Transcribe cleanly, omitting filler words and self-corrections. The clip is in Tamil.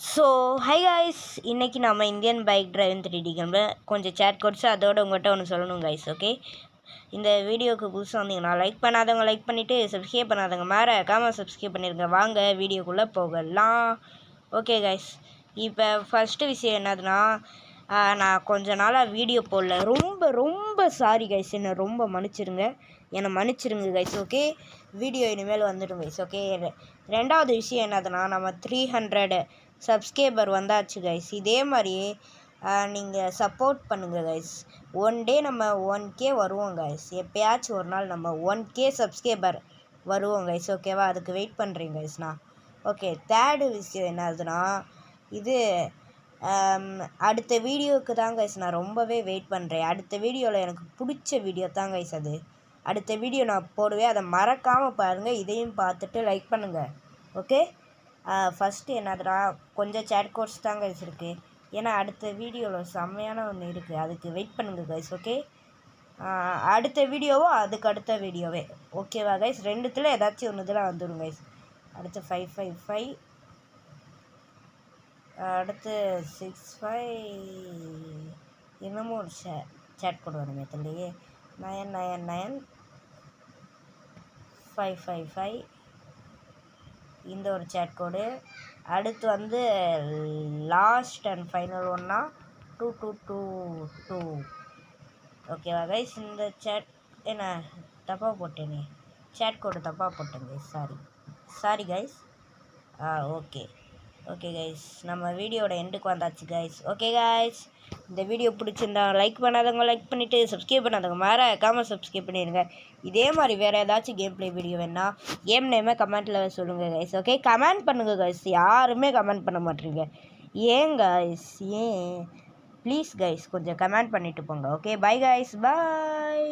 ஸோ ஹை காய்ஸ், இன்றைக்கி நம்ம இந்தியன் பைக் டிரைவிங் 3D கேமில் கொஞ்சம் சேட் கோட்ஸ் அதோட உங்கள்கிட்ட ஒன்று சொல்லணும் கைஸ். ஓகே, இந்த வீடியோவுக்கு புதுசாக வந்தீங்கன்னா லைக் பண்ணாதவங்க லைக் பண்ணிவிட்டு சப்ஸ்கிரைப் பண்ணாதவங்க மறக்காம சப்ஸ்கிரைப் பண்ணிடுங்க. வாங்க வீடியோக்குள்ளே போகலாம். ஓகே கைஸ், இப்போ ஃபஸ்ட்டு விஷயம் என்னதுன்னா, நான் கொஞ்ச நாளாக வீடியோ போடல. ரொம்ப ரொம்ப சாரி கைஸ், என்னை மன்னிச்சிருங்க கைஸ். ஓகே, வீடியோ இனிமேல் வந்துடும் கைஸ். ஓகே, ரெண்டாவது விஷயம் என்னதுன்னா, நம்ம 300 சப்ஸ்கிரைபர் வந்தாச்சு கைஸ். இதே மாதிரியே நீங்கள் சப்போர்ட் பண்ணுங்கள் கைஸ். ஒன் டே நம்ம 1K வருவோம் கைஸ். எப்போயாச்சும் ஒரு நாள் நம்ம 1K சப்ஸ்கிரைபர் வருவோம் கைஸ். ஓகேவா, அதுக்கு வெயிட் பண்ணுறேன் கைஸ் நான். ஓகே, தேர்டு விஷயம் என்னதுன்னா, இது அடுத்த வீடியோவுக்கு தான் கைஸ் நான் ரொம்பவே வெயிட் பண்ணுறேன். அடுத்த வீடியோவில் எனக்கு பிடிச்ச வீடியோ தான் கைஸ் அது. அடுத்த வீடியோ நான் போடுவேன், அதை மறக்காமல் பாருங்கள். இதையும் பார்த்துட்டு லைக் பண்ணுங்கள். ஓகே, ஃபஸ்ட்டு என்னதுன்னா, கொஞ்சம் சேட் கோர்ஸ் தான் கைஸ் இருக்குது. ஏன்னா அடுத்த வீடியோவில் செம்மையான ஒன்று இருக்குது, அதுக்கு வெயிட் பண்ணுங்கள் கைஸ். ஓகே, அடுத்த வீடியோவோ அதுக்கு அடுத்த வீடியோவே ஓகேவா கைஸ்? ரெண்டுத்தில் ஏதாச்சும் ஒன்று இதில் வந்துடும் கைஸ். அடுத்து 555, அடுத்து 65, இன்னமும் ஒரு சேட் கோடு வருமே தள்ளியே 999555, இந்த ஒரு சேட் கோடு. அடுத்து வந்து லாஸ்ட் அண்ட் ஃபைனல் ஒன்னா 2222. ஓகேவா கைஸ்? இந்த சேட் என்ன தப்பாக போட்டேனே, சேட் கோடு தப்பாக போட்டேன் guys. Sorry guys. Okay guys, நம்ம வீடியோட எண்டுக்கு வந்தாச்சு கைஸ். ஓகே கைஸ், இந்த வீடியோ பிடிச்சிருந்தா லைக் பண்ணாதவங்க லைக் பண்ணிவிட்டு சப்ஸ்கிரைப் பண்ணாதவங்க மறக்காம சப்ஸ்கிரைப் பண்ணிடுங்க. இதே மாதிரி வேறு ஏதாச்சும் கேம் ப்ளே வீடியோ வேணா கேம் நேமே கமெண்ட்டில் சொல்லுங்கள் கைஸ். ஓகே, கமெண்ட் பண்ணுங்கள் கைஸ். யாருமே கமெண்ட் பண்ண மாட்டீங்க, ஏன் கைஸ்? ஏன் ப்ளீஸ் கைஸ், கொஞ்சம் கமெண்ட் பண்ணிவிட்டு போங்க. ஓகே, பை கைஸ், பாய்.